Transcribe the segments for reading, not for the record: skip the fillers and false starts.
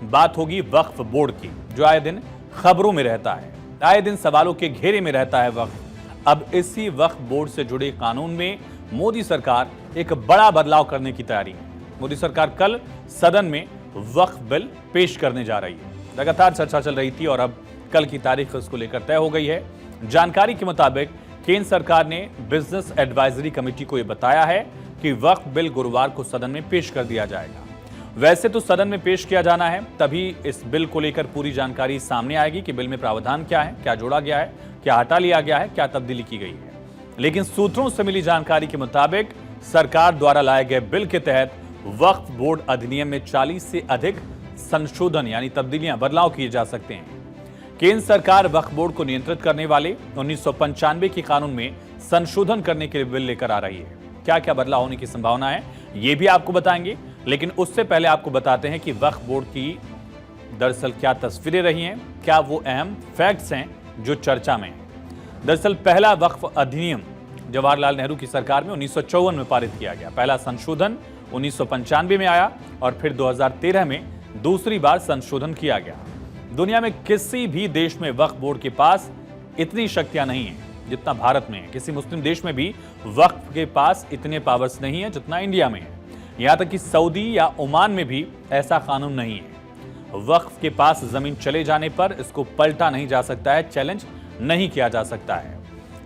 बात होगी वक्फ बोर्ड की, जो आए दिन खबरों में रहता है, आए दिन सवालों के घेरे में रहता है वक्फ। अब इसी वक्फ बोर्ड से जुड़े कानून में मोदी सरकार एक बड़ा बदलाव करने की तैयारी है। मोदी सरकार कल सदन में वक्फ बिल पेश करने जा रही है। लगातार चर्चा चल रही थी और अब कल की तारीख इसको लेकर तय हो गई है। जानकारी के मुताबिक केंद्र सरकार ने बिजनेस एडवाइजरी कमेटी को यह बताया है कि वक्फ बिल गुरुवार को सदन में पेश कर दिया जाएगा। वैसे तो सदन में पेश किया जाना है, तभी इस बिल को लेकर पूरी जानकारी सामने आएगी कि बिल में प्रावधान क्या है, क्या जोड़ा गया है, क्या हटा लिया गया है, क्या तब्दीली की गई है। लेकिन सूत्रों से मिली जानकारी के मुताबिक सरकार द्वारा लाए गए बिल के तहत वक्फ बोर्ड अधिनियम में 40 से अधिक संशोधन यानी तब्दीलियां, बदलाव किए जा सकते हैं। केंद्र सरकार वक्फ बोर्ड को नियंत्रित करने वाले 1995 के कानून में संशोधन करने के लिए बिल लेकर आ रही है। क्या क्या बदलाव होने की संभावना है, ये भी आपको बताएंगे, लेकिन उससे पहले आपको बताते हैं कि वक्फ बोर्ड की दरअसल क्या तस्वीरें रही हैं, क्या वो अहम फैक्ट्स हैं जो चर्चा में हैं। दरअसल पहला वक्फ अधिनियम जवाहरलाल नेहरू की सरकार में 1954 में पारित किया गया। पहला संशोधन 1995 में आया और फिर 2013 में दूसरी बार संशोधन किया गया। दुनिया में किसी भी देश में वक्फ बोर्ड के पास इतनी शक्तियां नहीं है जितना भारत में है। किसी मुस्लिम देश में भी वक्फ के पास इतने पावर्स नहीं है जितना इंडिया में है। यहां तक कि सऊदी या ओमान में भी ऐसा कानून नहीं है। वक्फ के पास जमीन चले जाने पर इसको पलटा नहीं जा सकता है, चैलेंज नहीं किया जा सकता है।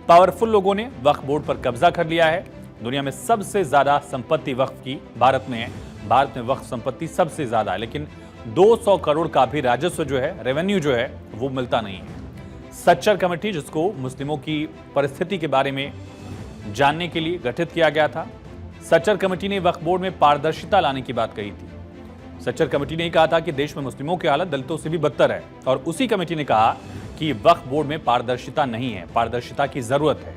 पावरफुल लोगों ने वक्फ बोर्ड पर कब्जा कर लिया है। दुनिया में सबसे ज्यादा संपत्ति वक्फ की भारत में है। भारत में वक्फ संपत्ति सबसे ज्यादा है, लेकिन 200 करोड़ का भी राजस्व जो है, रेवेन्यू जो है, वो मिलता नहीं है। सच्चर कमेटी, जिसको मुस्लिमों की परिस्थिति के बारे में जानने के लिए गठित किया गया था, सच्चर कमेटी ने वक्फ बोर्ड में पारदर्शिता लाने की बात कही थी। सच्चर कमेटी ने कहा था कि देश में मुस्लिमों की हालत दलितों से भी बदतर है, और उसी कमेटी ने कहा कि वक्फ बोर्ड में पारदर्शिता नहीं है, पारदर्शिता की जरूरत है।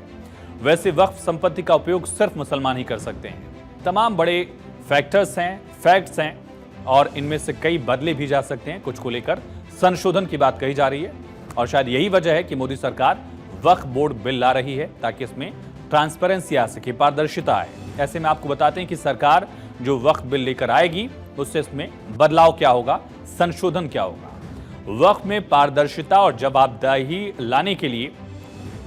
वैसे वक्फ संपत्ति का उपयोग सिर्फ मुसलमान ही कर सकते हैं। तमाम बड़े फैक्टर्स हैं, फैक्ट्स हैं, और इनमें से कई बदले भी जा सकते हैं। कुछ को लेकर संशोधन की बात कही जा रही है, और शायद यही वजह है कि मोदी सरकार वक्फ बोर्ड बिल ला रही है, ताकि इसमें ट्रांसपेरेंसी आ सके, पारदर्शिता आए। ऐसे में आपको बताते हैं कि सरकार जो वक्फ बिल लेकर आएगी, उससे इसमें बदलाव क्या होगा, संशोधन क्या होगा। वक्फ में पारदर्शिता और जवाबदेही लाने के लिए,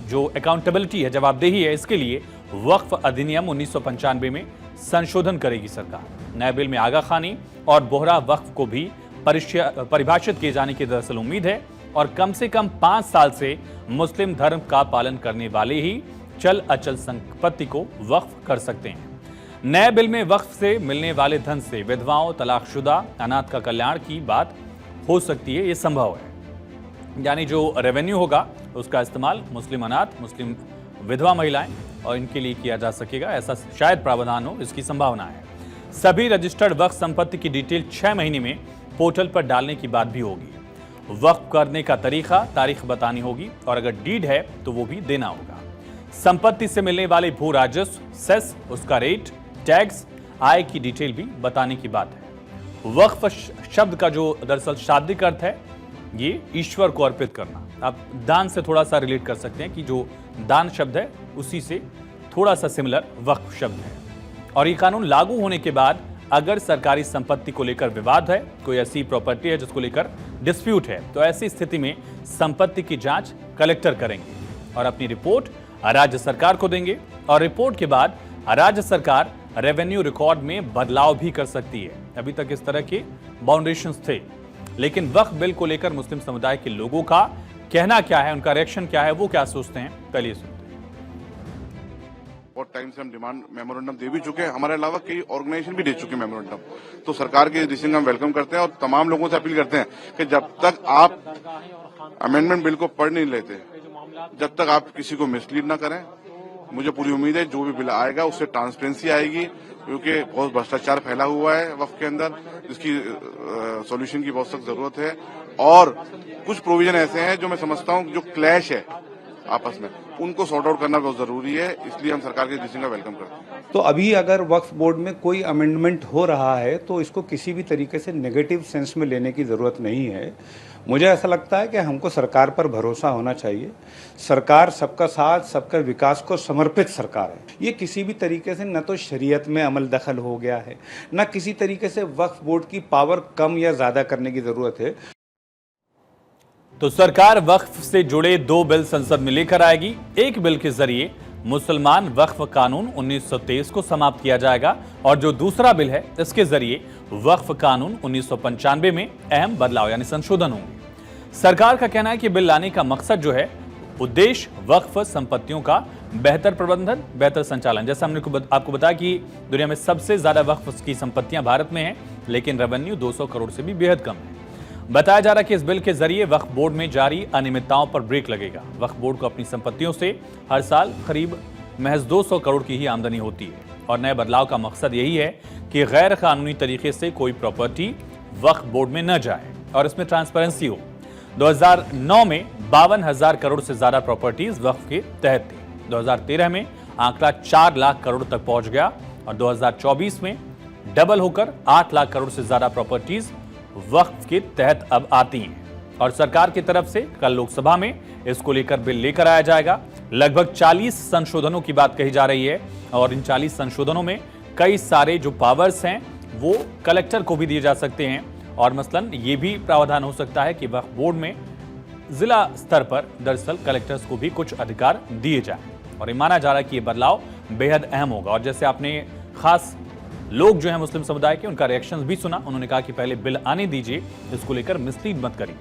जो अकाउंटेबिलिटी है, जवाबदेही है, इसके लिए वक्फ अधिनियम 1995 में संशोधन करेगी सरकार। नए बिल में आगा खानी और बोहरा वक्फ को भी परिभाषित किए जाने की दरअसल उम्मीद है, और कम से कम 5 साल से मुस्लिम धर्म का पालन करने वाले ही चल अचल संपत्ति को वक्फ कर सकते हैं। नए बिल में वक्फ से मिलने वाले धन से विधवाओं, तलाकशुदा, अनाथ का कल्याण की बात हो सकती है, ये संभव है। यानी जो रेवेन्यू होगा उसका इस्तेमाल मुस्लिम अनाथ, मुस्लिम विधवा महिलाएं और इनके लिए किया जा सकेगा, ऐसा शायद प्रावधान हो, इसकी संभावना है। सभी रजिस्टर्ड वक्फ संपत्ति की डिटेल 6 महीने में पोर्टल पर डालने की बात भी होगी। वक्फ करने का तरीका, तारीख बतानी होगी, और अगर डीड है तो वो भी देना होगा। संपत्ति से मिलने वाले भू राजस्व, सेस, उसका रेट, टैक्स, आय की डिटेल भी बताने की बात है। वक्फ शब्द का जो दरअसल शाब्दिक अर्थ है, ये ईश्वर को अर्पित करना। आप दान से थोड़ा सा रिलेट कर सकते हैं कि जो दान शब्द है उसी से थोड़ा सा सिमिलर वक्फ शब्द है। और ये कानून लागू होने के बाद अगर सरकारी संपत्ति को लेकर विवाद है, कोई ऐसी प्रॉपर्टी है जिसको लेकर डिस्प्यूट है, तो ऐसी स्थिति में संपत्ति की जांच कलेक्टर करेंगे और अपनी रिपोर्ट राज्य सरकार को देंगे, और रिपोर्ट के बाद राज्य सरकार रेवेन्यू रिकॉर्ड में बदलाव भी कर सकती है। अभी तक इस तरह के बाउंडेशंस थे, लेकिन वक्फ बिल को लेकर मुस्लिम समुदाय के लोगों का कहना क्या है, उनका रिएक्शन क्या है, वो क्या सोचते हैं, पहले सुनते हैं। बहुत टाइम से हम डिमांड मेमोरेंडम दे भी चुके हैं, हमारे अलावा कई ऑर्गेनाइजेशन भी दे चुके हैं मेमोरेंडम। तो सरकार के डिसीजन हम वेलकम करते हैं और तमाम लोगों से अपील करते हैं कि जब तक आप अमेंडमेंट बिल को पढ़ नहीं लेते, जब तक आप किसी को मिसलीड ना करें। मुझे पूरी उम्मीद है जो भी बिल आएगा उससे ट्रांसपेरेंसी आएगी, क्योंकि बहुत भ्रष्टाचार फैला हुआ है वक्फ के अंदर, जिसकी सॉल्यूशन की बहुत सख्त जरूरत है। और कुछ प्रोविजन ऐसे हैं जो मैं समझता हूं जो क्लैश है आपस में, उनको सॉर्ट आउट करना बहुत जरूरी है, इसलिए हम सरकार के डिसीजन का वेलकम करते हैं। तो अभी अगर वक्फ बोर्ड में कोई अमेंडमेंट हो रहा है तो इसको किसी भी तरीके से नेगेटिव सेंस में लेने की जरूरत नहीं है। मुझे ऐसा लगता है कि हमको सरकार पर भरोसा होना चाहिए। सरकार सबका साथ सबका विकास को समर्पित सरकार है। ये किसी भी तरीके से न तो शरीयत में अमल दखल हो गया है, न किसी तरीके से वक्फ बोर्ड की पावर कम या ज़्यादा करने की ज़रूरत है। तो सरकार वक्फ से जुड़े 2 बिल संसद में लेकर आएगी। एक बिल के जरिए मुसलमान वक्फ कानून 1923 को समाप्त किया जाएगा और जो दूसरा बिल है इसके जरिए वक्फ कानून 1995 में अहम बदलाव यानी संशोधन होंगे। सरकार का कहना है कि बिल लाने का मकसद जो है उद्देश्य वक्फ संपत्तियों का बेहतर प्रबंधन, बेहतर संचालन। जैसा हमने आपको बताया कि दुनिया में सबसे ज्यादा वक्फ की संपत्तियां भारत में हैं, लेकिन रेवेन्यू 200 करोड़ से भी बेहद कम है। बताया जा रहा है कि इस बिल के जरिए वक्फ बोर्ड में जारी अनियमितताओं पर ब्रेक लगेगा। वक्फ बोर्ड को अपनी संपत्तियों से हर साल करीब महज 200 करोड़ की ही आमदनी होती है और नए बदलाव का मकसद यही है कि गैर कानूनी तरीके से कोई प्रॉपर्टी वक्फ बोर्ड में न जाए और इसमें ट्रांसपेरेंसी हो। 2009 में 52,000 करोड़ से ज्यादा प्रॉपर्टीज वक्फ के तहत थी। 2013 में आंकड़ा 4 लाख करोड़ तक पहुंच गया और 2024 में डबल होकर 8 लाख करोड़ से ज्यादा प्रॉपर्टीज वक्फ के तहत अब आती हैं और सरकार की तरफ से कल लोकसभा में इसको लेकर बिल लेकर आया जाएगा। लगभग 40 संशोधनों की बात कही जा रही है और इन 40 संशोधनों में कई सारे जो पावर्स हैं वो कलेक्टर को भी दिए जा सकते हैं और मसलन ये भी प्रावधान हो सकता है कि वक्फ बोर्ड में जिला स्तर पर दरअसल कलेक्टर्स को भी कुछ अधिकार दिए जाए और ये माना जा रहा है कि ये बदलाव बेहद अहम होगा। और जैसे आपने खास लोग जो हैं मुस्लिम समुदाय के, उनका रिएक्शंस भी सुना। उन्होंने कहा कि पहले बिल आने दीजिए, इसको लेकर मिसलीड मत करिए,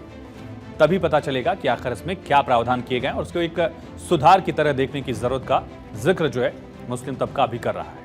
तभी पता चलेगा कि आखिर इसमें क्या प्रावधान किए गए और उसको एक सुधार की तरह देखने की जरूरत का जिक्र जो है मुस्लिम तबका भी कर रहा है।